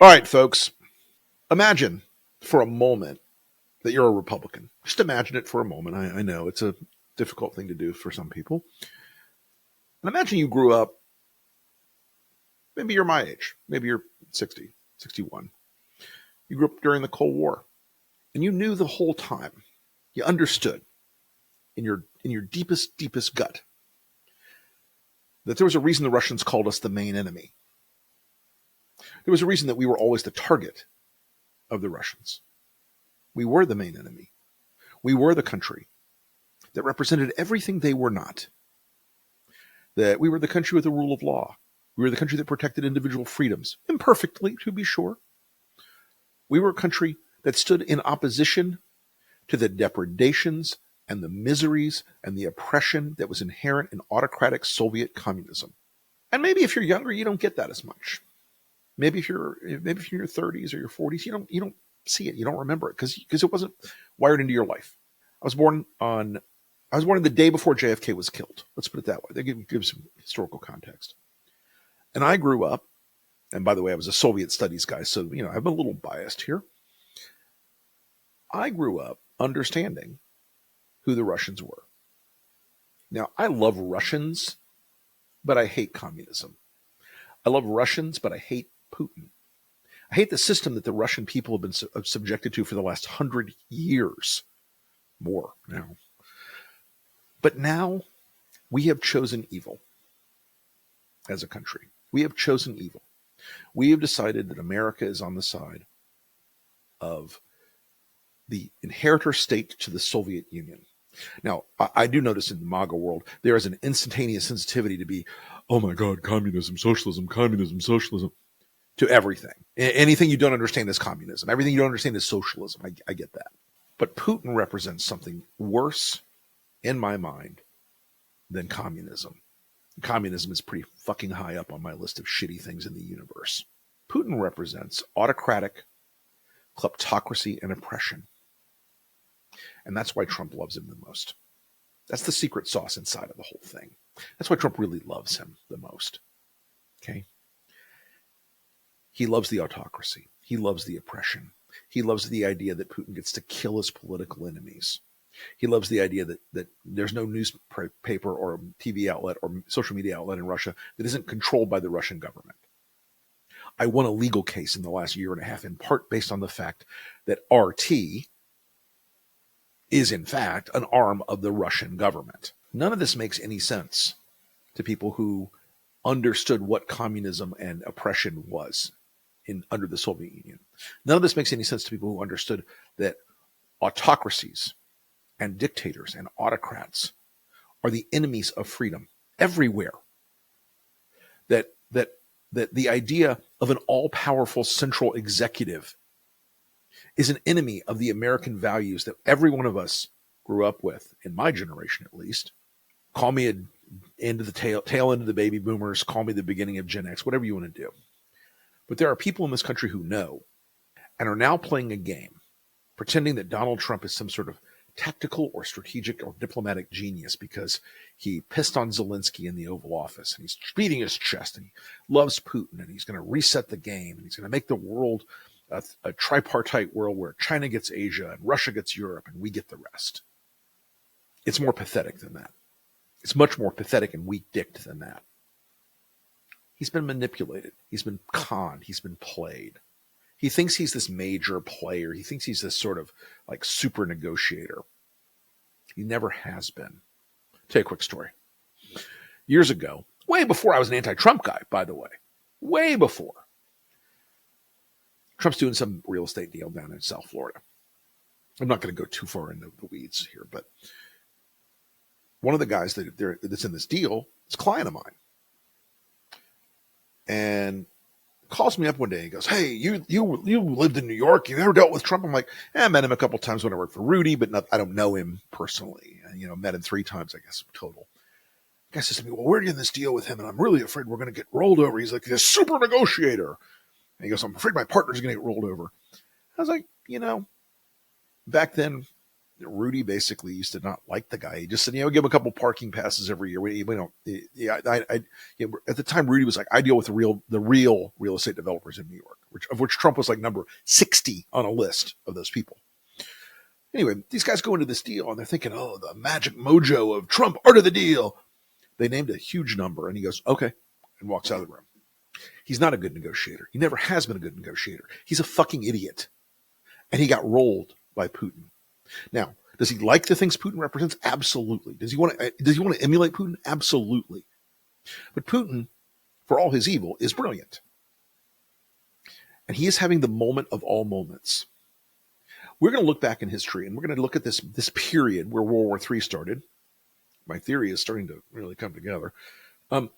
All right, folks. Imagine for a moment that you're a Republican. Just imagine it for a moment. I know it's a difficult thing to do for some people. And imagine you grew up, maybe you're my age, maybe you're 60, 61. You grew up during the Cold War, and you knew the whole time, you understood in your deepest gut that there was a reason the Russians called us the main enemy. There was a reason that we were always the target of the Russians. We were the main enemy. We were the country that represented everything they were not. That we were the country with the rule of law. We were the country that protected individual freedoms, imperfectly, to be sure. We were a country that stood in opposition to the depredations and the miseries and the oppression that was inherent in autocratic Soviet communism. And maybe if you're younger, you don't get that as much. Maybe if you're in your 30s or your 40s, you don't see it, you don't remember it because it wasn't wired into your life. I was born in the day before JFK was killed. Let's put it that way. They give some historical context. And I grew up, and by the way, I was a Soviet studies guy, so I'm a little biased here. I grew up understanding who the Russians were. Now, I love Russians, but I hate communism. I love Russians, but I hate Putin. I hate the system that the Russian people have been subjected to for the last 100 years. More now. But now we have chosen evil as a country. We have chosen evil. We have decided that America is on the side of the inheritor state to the Soviet Union. Now, I do notice in the MAGA world, there is an instantaneous sensitivity to be, oh my God, communism, socialism, to everything. Anything you don't understand is communism. Everything you don't understand is socialism. I get that. But Putin represents something worse in my mind than communism. Communism is pretty fucking high up on my list of shitty things in the universe. Putin represents autocratic kleptocracy and oppression. And that's why Trump loves him the most. That's the secret sauce inside of the whole thing. That's why Trump really loves him the most. Okay? He loves the autocracy. He loves the oppression. He loves the idea that Putin gets to kill his political enemies. He loves the idea that there's no newspaper or TV outlet or social media outlet in Russia that isn't controlled by the Russian government. I won a legal case in the last year and a half, in part based on the fact that RT is, in fact, an arm of the Russian government. None of this makes any sense to people who understood what communism and oppression was under the Soviet Union. None of this makes any sense to people who understood that autocracies and dictators and autocrats are the enemies of freedom everywhere. That the idea of an all-powerful central executive is an enemy of the American values that every one of us grew up with, in my generation at least. Call me tail end of the baby boomers, call me the beginning of Gen X, whatever you want to do. But there are people in this country who know and are now playing a game, pretending that Donald Trump is some sort of tactical or strategic or diplomatic genius because he pissed on Zelensky in the Oval Office and he's beating his chest and he loves Putin and he's going to reset the game and he's going to make the world a tripartite world where China gets Asia and Russia gets Europe and we get the rest. It's more pathetic than that. It's much more pathetic and weak-dicked than that. He's been manipulated. He's been conned. He's been played. He thinks he's this major player. He thinks he's this sort of like super negotiator. He never has been. I'll tell you a quick story. Years ago, way before I was an anti-Trump guy, by the way, way before, Trump's doing some real estate deal down in South Florida. I'm not going to go too far into the weeds here, but one of the guys that's in this deal is a client of mine. And calls me up one day and goes, hey, you lived in New York. You ever dealt with Trump? I'm like, I met him a couple times when I worked for Rudy, but I don't know him personally. And, met him 3 times, I guess, total. The guy says to me, well, we're in this deal with him, and I'm really afraid we're going to get rolled over. He's like this super negotiator. And he goes, I'm afraid my partner's going to get rolled over. I was like, back then, Rudy basically used to not like the guy. He just said, give him a couple parking passes every year. At the time, Rudy was like, I deal with the real real estate developers in New York, of which Trump was like number 60 on a list of those people. Anyway, these guys go into this deal and they're thinking, oh, the magic mojo of Trump, art of the deal. They named a huge number and he goes, okay, and walks out of the room. He's not a good negotiator. He never has been a good negotiator. He's a fucking idiot. And he got rolled by Putin. Now, does he like the things Putin represents? Absolutely. Does he want to emulate Putin? Absolutely. But Putin, for all his evil, is brilliant. And he is having the moment of all moments. We're going to look back in history and we're going to look at this period where World War III started. My theory is starting to really come together. And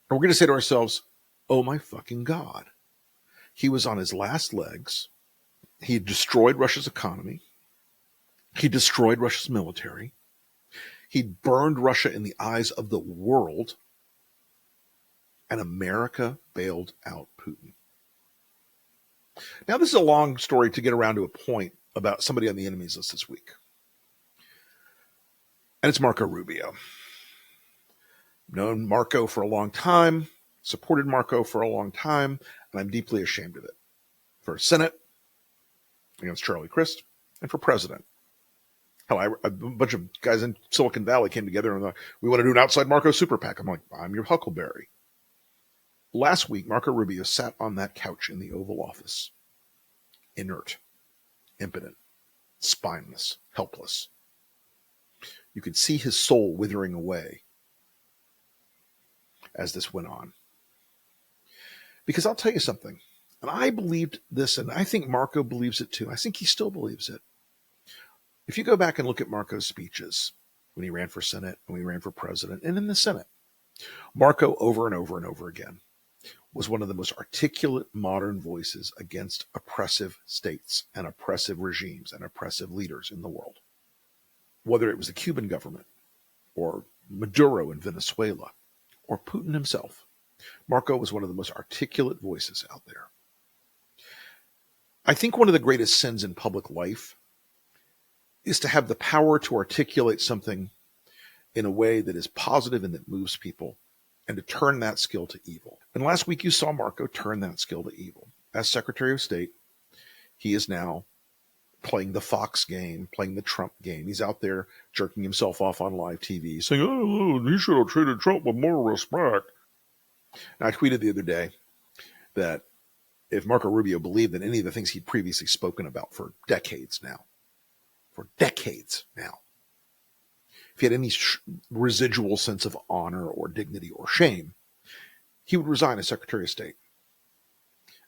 we're going to say to ourselves, oh my fucking God. He was on his last legs. He destroyed Russia's economy. He destroyed Russia's military. He burned Russia in the eyes of the world. And America bailed out Putin. Now, this is a long story to get around to a point about somebody on the enemies list this week. And it's Marco Rubio. I've known Marco for a long time, supported Marco for a long time, and I'm deeply ashamed of it. For Senate, against Charlie Crist, and for president. Hell, a bunch of guys in Silicon Valley came together and we want to do an outside Marco super PAC. I'm like, I'm your Huckleberry. Last week, Marco Rubio sat on that couch in the Oval Office, inert, impotent, spineless, helpless. You could see his soul withering away as this went on. Because I'll tell you something, and I believed this, and I think Marco believes it too. I think he still believes it. If you go back and look at Marco's speeches when he ran for Senate, when he ran for president, and in the Senate, Marco over and over and over again was one of the most articulate modern voices against oppressive states and oppressive regimes and oppressive leaders in the world. Whether it was the Cuban government or Maduro in Venezuela or Putin himself, Marco was one of the most articulate voices out there. I think one of the greatest sins in public life is to have the power to articulate something in a way that is positive and that moves people, and to turn that skill to evil. And last week you saw Marco turn that skill to evil. As Secretary of State, he is now playing the Fox game, playing the Trump game. He's out there jerking himself off on live TV, saying, oh, he should have treated Trump with more respect. And I tweeted the other day that if Marco Rubio believed in any of the things he'd previously spoken about for decades now, if he had any residual sense of honor or dignity or shame, he would resign as Secretary of State.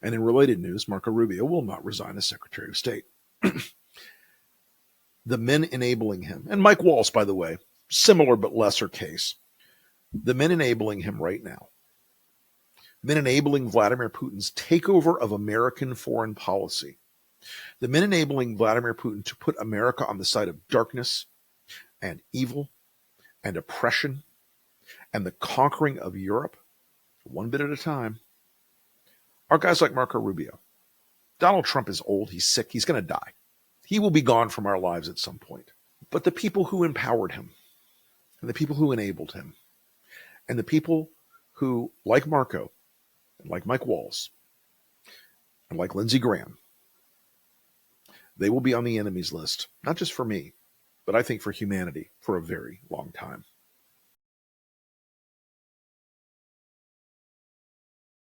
And in related news, Marco Rubio will not resign as Secretary of State. The men enabling him, and Mike Waltz, by the way, similar but lesser case, the men enabling him right now, men enabling Vladimir Putin's takeover of American foreign policy, the men enabling Vladimir Putin to put America on the side of darkness and evil and oppression and the conquering of Europe, one bit at a time, are guys like Marco Rubio. Donald Trump is old. He's sick. He's going to die. He will be gone from our lives at some point. But the people who empowered him, and the people who enabled him, and the people who, like Marco, and like Mike Waltz, and like Lindsey Graham, they will be on the enemies list, not just for me, but I think for humanity for a very long time.